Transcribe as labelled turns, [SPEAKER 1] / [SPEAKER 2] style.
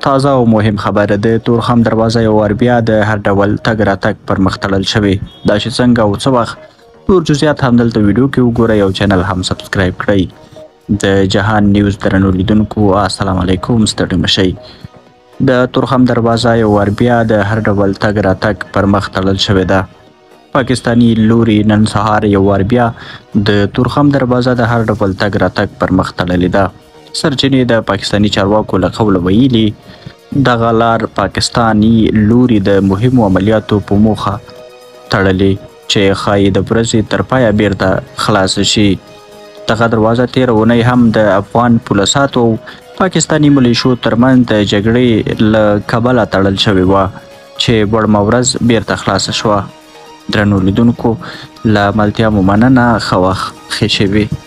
[SPEAKER 1] تازه او مهم خبره ده. تورخم دروازه یو وار بیا د هر ډول تګ راتګ پر مخ تړل شوې. دا چې څنګه او څه وخت نور جزئیات همدلته ویډیو کې وګورئ او چینل هم سبسکرایب کړئ. د جهان نیوز درنو لیدونکو السلام علیکم، ستړي مشئ. د تورخم دروازه یو وار بیا د هر ډول تګ راتګ پر مخ تړل شوې ده. پاکستانی لوري نن سهار یو وار بیا د تورخم دروازه د هر ډول تګ راتګ پر مخ تړلې ده. سرچینې د پاکستانی چارواکو له قوله ویلي دغه لار پاکستانی لوري د مهمو عملیاتو په موخه تړلې چې ښایي د ورځې تر پایه بیرته خلاص شي. دغه دروازه تېره اونۍ هم د افغان پولیساتو او پاکستانی ملیشو ترمنځ د جګړې له کبله تړل شوې وه چې وړمه ورځ بیرته خلاصه شوه. درنو لیدونکو له ملتیا مو مننه، ښه وخت ښې شوې.